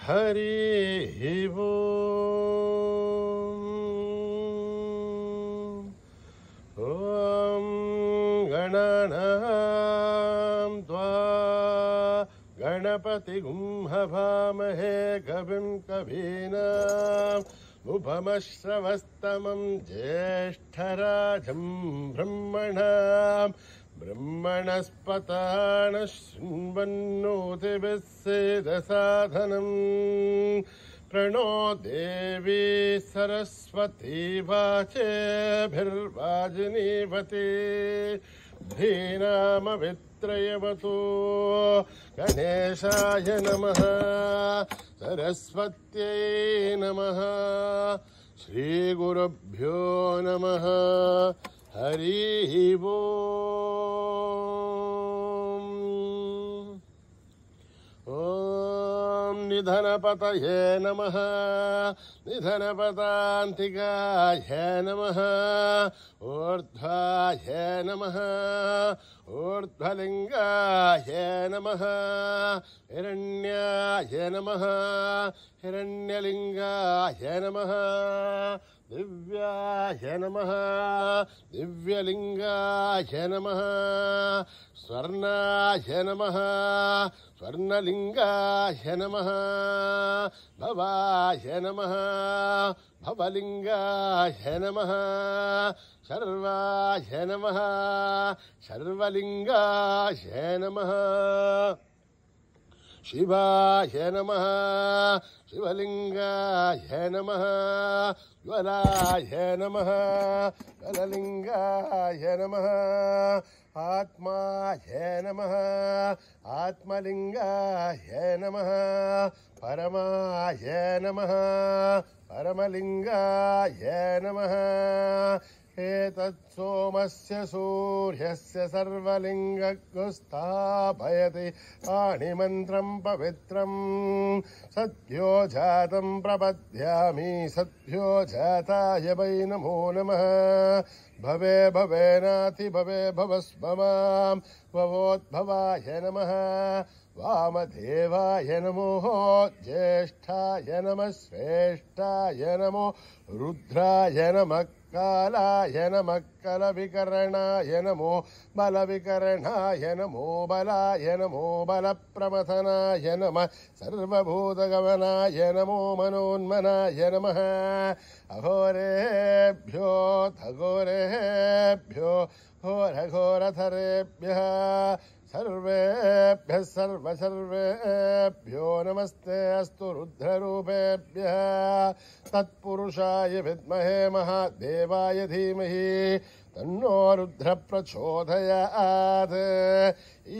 हरि वो ॐ गणानां त्वा गणपतिगुं हवामहे कविं कवीनाम् उपमश्रवस्तमं ज्येष्ठराजं ब्रह्मणाम् ब्रह्मणस्पतान शृण्वन्नोतिभिः सेदसाधनम् प्रणो देवी सरस्वती वाचेभिर्वाजिनीवती धीनामवित्रयवतु गणेशाय नमः सरस्वत्यै नमः श्रीगुरुभ्यो नमः हरि वो ॐ निधनपतये नमः निधनपतान्तिकाय नमः ऊर्ध्वाय नमः ऊर्ध्वलिङ्गाय नमः हिरण्याय नमः हिरण्यलिङ्गाय नमः दिव्याय नमः दिव्यलिङ्गाय नमः स्वर्णाय नमः स्वर्णलिङ्गाय नमः भवाय नमः भवलिङ्गाय नमः शर्वाय नमः शर्वलिङ्गाय नमः शिवाय नमः शिवलिङ्गाय नमः ज्वलाय नमः ज्वललिङ्गाय नमः आत्माय नमः आत्मलिङ्गाय नमः परमाय नमः परमलिङ्गाय नमः एतत्सोमस्य सूर्यस्य सर्वलिङ्गस्थापयति पाणिमन्त्रं पवित्रम् सद्यो जातं प्रपद्यामि सद्यो जाताय वै नमो नमः भवे भवेनाति भवे भवस्ममां भवोद्भवाय नमः वामदेवाय नमो ज्येष्ठाय नमः श्रेष्ठाय नमो रुद्राय नमः कालाय नमः कलविकरणाय नमो बलविकरणाय नमो बलाय नमो बलप्रमथनाय नमः सर्वभूतगमनाय नमो मनोन्मनाय नमः अघोरेभ्यो घोरेभ्यो घोरघोरधरेभ्यः सर्वेभ्यः सर्वेभ्यो नमस्ते अस्तु रुद्ररूपेभ्यः तत्पुरुषाय विद्महे महादेवाय धीमहि तन्नो रुद्र प्रचोदयात्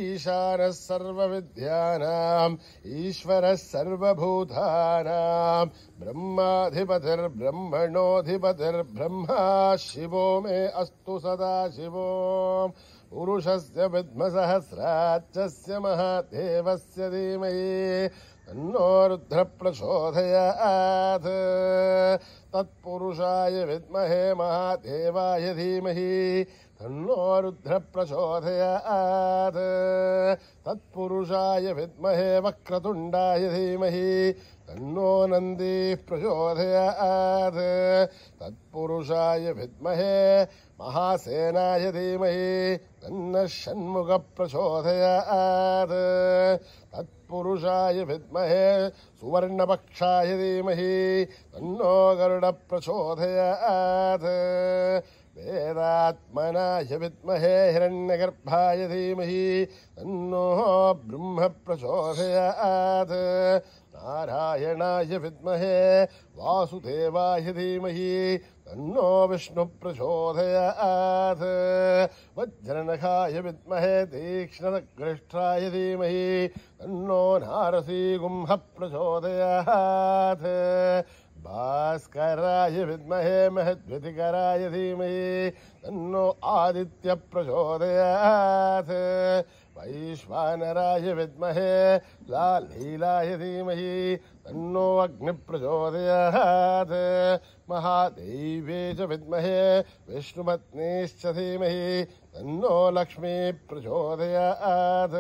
ईशानः सर्वविद्यानाम् ईश्वरः सर्वभूतानां ब्रह्माधिपतिर्ब्रह्मणोऽधिपतिर्ब्रह्मा शिवो मे अस्तु सदा शिवो पुरुषस्य विद्मसहस्राक्षस्य महादेवस्य धीमहि तन्नो रुद्र प्रचोदयात् तत्पुरुषाय विद्महे महादेवाय धीमहि तन्नो रुद्र प्रचोदयात् तत्पुरुषाय विद्महे वक्रतुण्डाय धीमहि तन्नो नन्दिः प्रचोदयात् तत्पुरुषाय विद्महे महासेनाय धीमहि तन्नः षण्मुखः प्रचोदयात् तत्पुरुषाय विद्महे सुवर्णपक्षाय धीमहि तन्नो गरुडः प्रचोदयात् वेदात्मनाय विद्महे हिरण्यगर्भाय धीमहि तन्नो ब्रह्म प्रचोदयात् नारायणाय विद्महे वासुदेवाय धीमहि तन्नो विष्णु प्रचोदयात् वज्रनखाय विद्महे तीक्ष्णग्रष्टाय धीमहि तन्नो नारसिंह प्रचोदयात् भास्कराय विद्महे महद्वितिकराय धीमहि तन्नो आदित्य प्रचोदयात् वैश्वानराय विद्महे लालीलाय धीमहि तन्नो अग्निः प्रचोदयात् महादेव्यै च विद्महे विष्णुपत्नीश्च धीमहि तन्नो लक्ष्मी प्रचोदयात्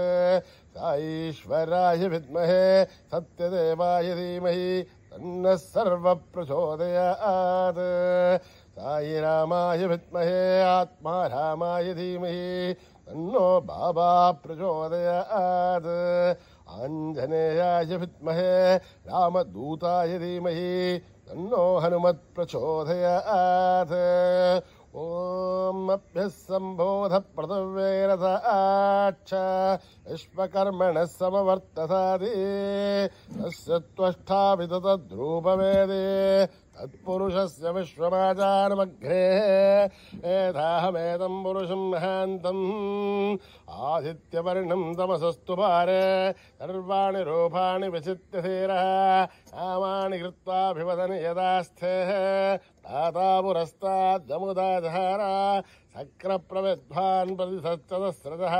साईश्वराय विद्महे सत्यदेवाय धीमहि तन्नः सर्वः प्रचोदयात् साईरामाय विद्महे आत्मारामाय धीमहि तन्नो बाबा प्रचोदयात् आञ्जनेयाय विद्महे रामदूताय धीमहि तन्नो हनुमत् प्रचोदयात् ॐ अभ्यः सम्बोध पृथिव्यैरथाच्च विश्वकर्मणः समवर्तसादि तस्य त्वष्टा विदतद्रूपवेदे तत्पुरुषस्य विश्वमाचारमग्रे एताहमेतं पुरुषं महान्तम् आदित्यवर्णं तमसस्तु पारे सर्वाणि रूपाणि विचित्य धीरः नामानि कृत्वाभिवदन् यदास्थे ताता पुरस्ताद्यमुदाधारा शक्रप्रविद्वान् प्रतिसच्चतस्रजः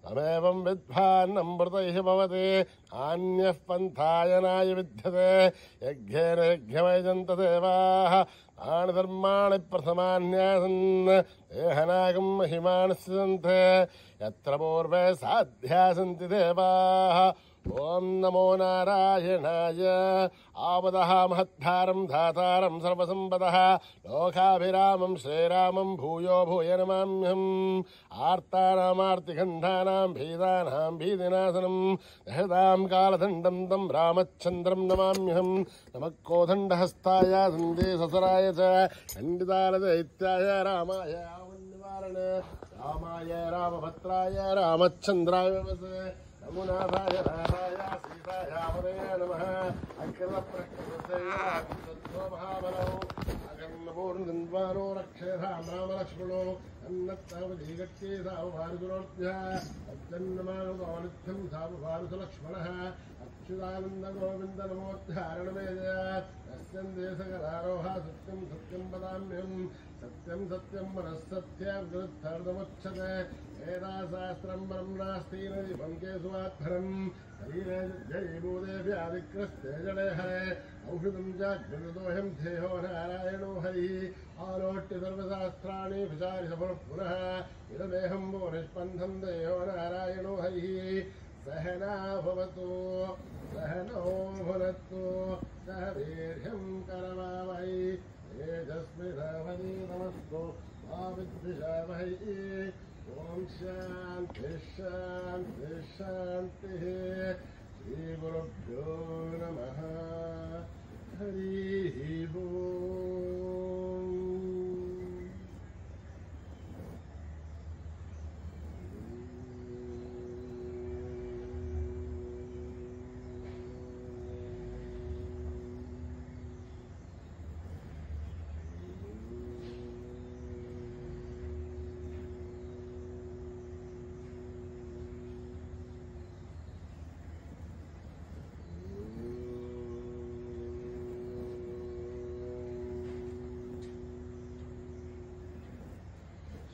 तमेवं विद्वान् अमृतैः भवति अन्यः पन्थायनाय विद्यते यज्ञेन यज्ञमयजन्त देवाः तानि धर्माणि प्रथमान्यासन् देहनागं महिमानः सन्ते यत्र पूर्वे साध्या सन्ति देवाः ॐ नमो नारायणाय आवदः महद्धारं धातारं सर्वसम्पदः लोकाभिरामं श्रीरामं भूयो भूय नमाम्यहम् आर्तानामार्तिगन्धानां भीदानां भीतिनाशनं दहतां कालदण्डं तं रामचन्द्रं नमाम्यहम् नमः कोदण्डहस्ताय सन्देशसराय च खण्डितालदैत्याय रामाय आवन्निवारण रामाय रामभद्राय रामचन्द्राय नमुनाथाय नाथाय सीतायावदय नमः अकृतप्रकृतयो महाबलौ अकर्णपूर्णगन्ध्वानो रक्षेधां रामलक्ष्मणो अन्नत्तावदीगत्ये सावभारुतुरोऽभ्यः अत्यन्नमानुनित्यं सावभारुतलक्ष्मणः अच्युतानन्दगोविन्द नमोद्धारणमेजय यस्यं देशकलारोह सत्यं सत्यं वदाम्यहम् सत्यं सत्यं मनः सत्यं वेदाशास्त्रं परं नास्ति नदीपं केशवात्फलं शरीरे जयभूते व्याधिकृस्ते जडे हरे औषधं चाग्निदोऽहं ध्येयो नारायणो हरिः आलोट्य सर्वशास्त्राणि विचारि पुनः इदमेहं वो निष्पन्धं देहो नारायणो हरिः सहना भवतु सहनो भुनक्तु सह वीर्यं करवावहै तेजस्विनावधीतमस्तु मा विद्विषावहै ॐ शान्ति शान्ति शान्तिः श्रीगुरुभ्यो नमः हरिः ओम्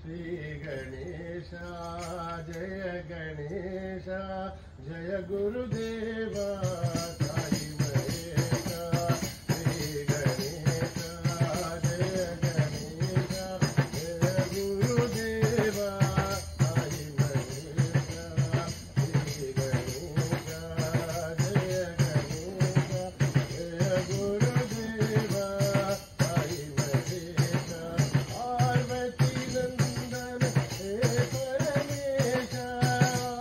श्री गणेश जय गणेश जय गुरुदेवा साई महेश श्री गणेश जय गणेश जय गुरुदेवा साई महेश श्री गणेश जय गणेश जय गुरुदेवा साई महेश पार्वती नंदन हे परमेश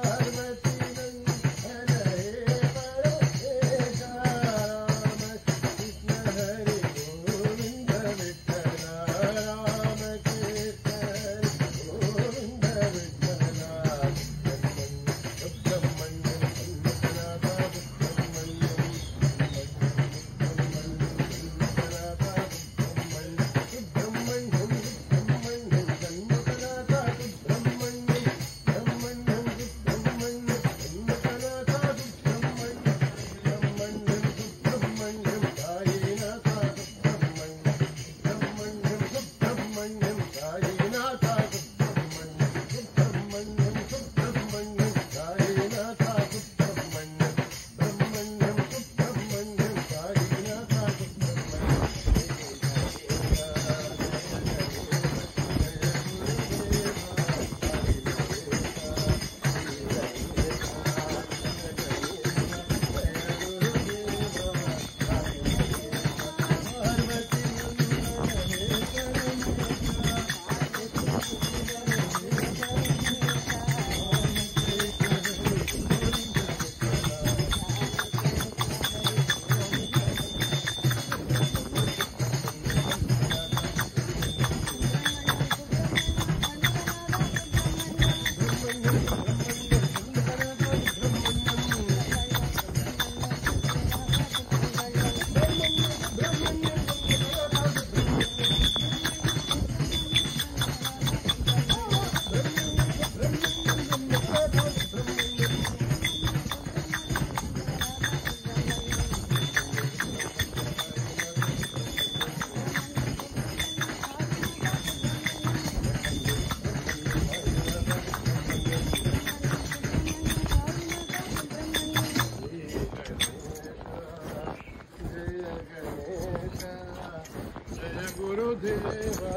पार्वती नंदन हे Jai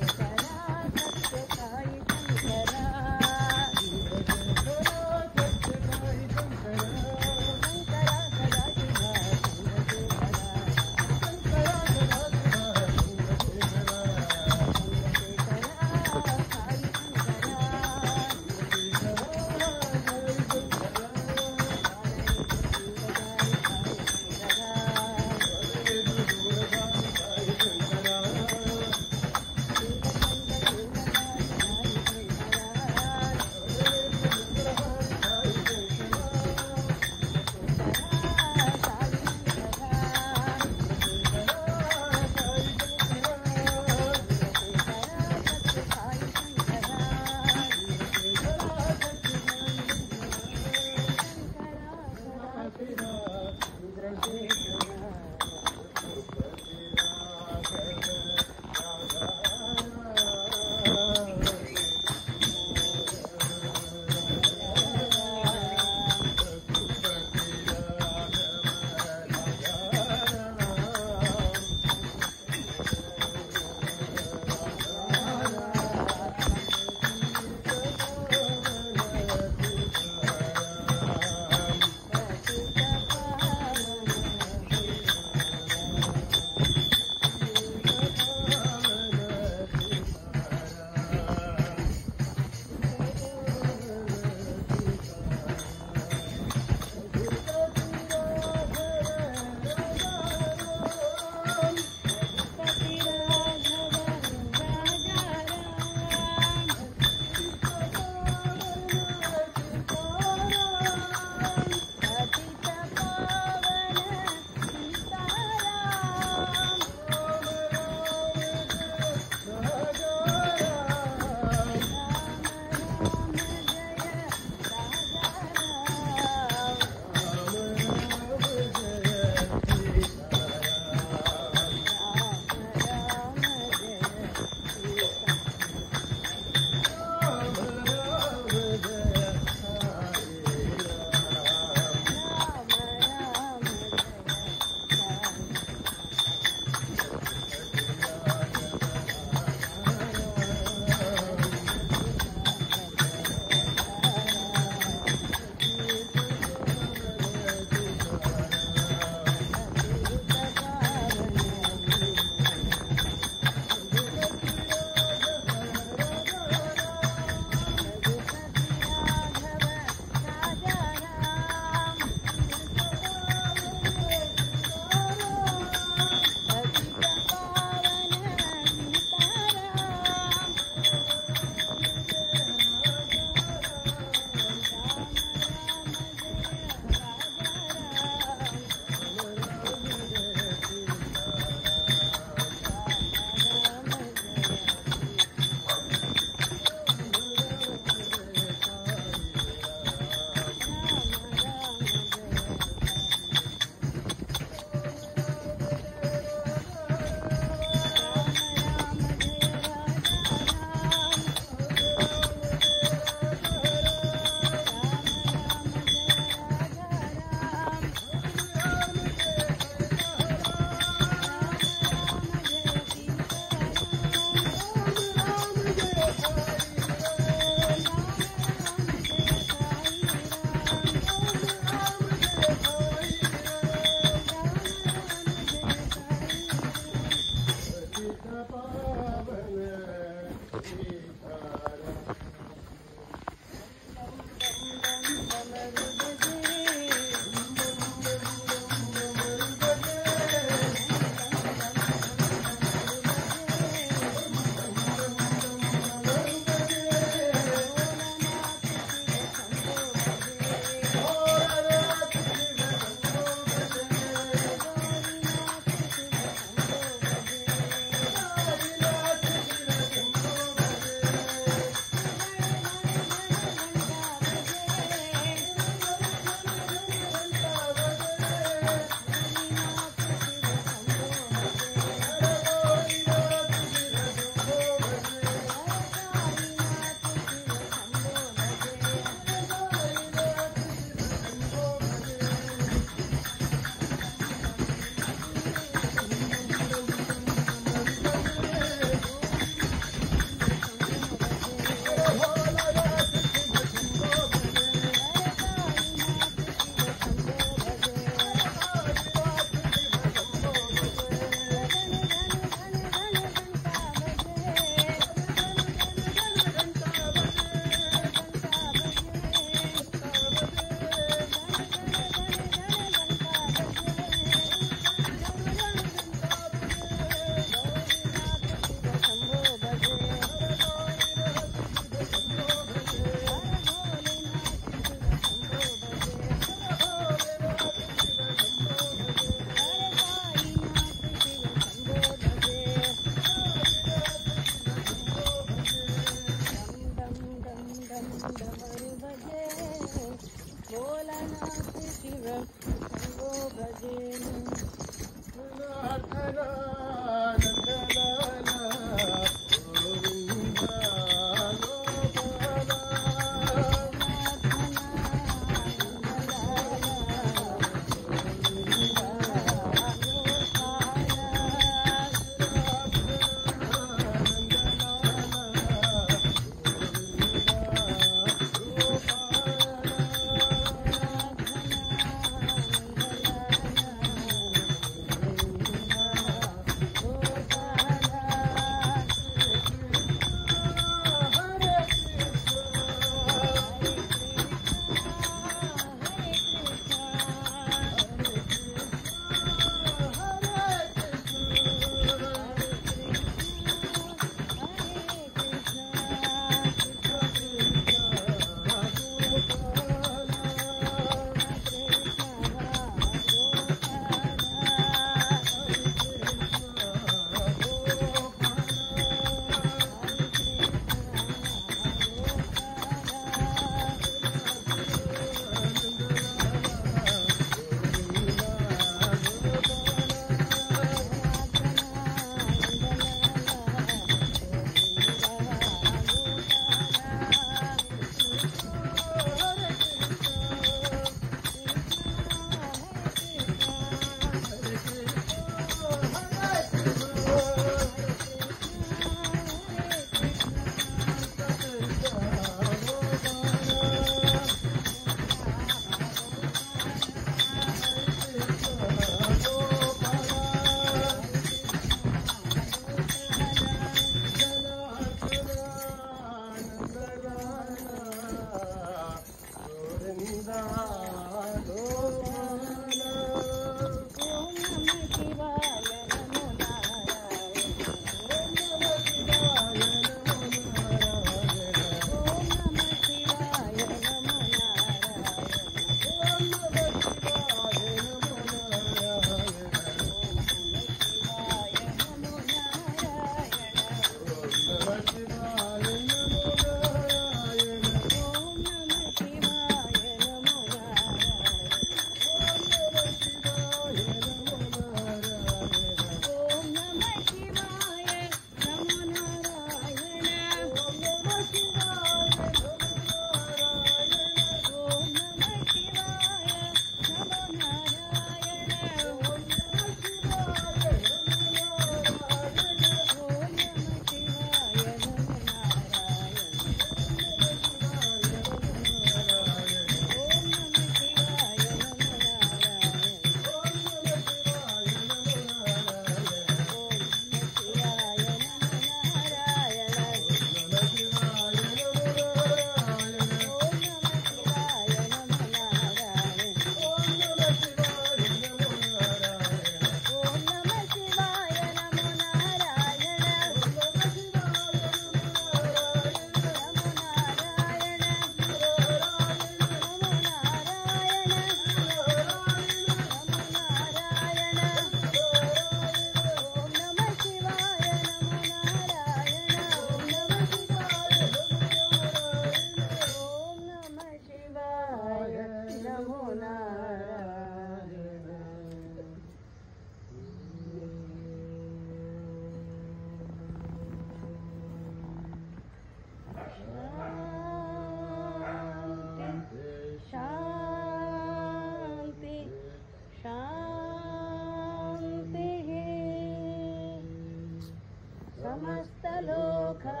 समस्तलोका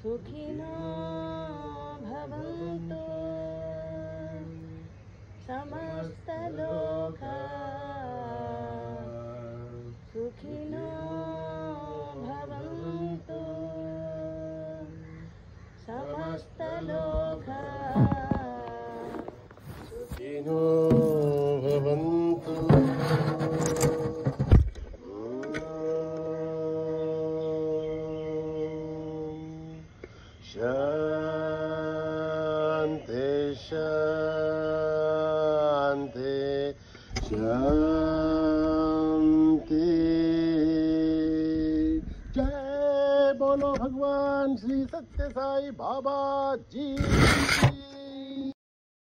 सुखिनो भवन्तु समस्तलोका सुखिनो भवन्तु समस्तलोका सुखिनो भवन्तु शांति शांति शांति। जय बोलो भगवान श्री सत्य साई बाबा जी।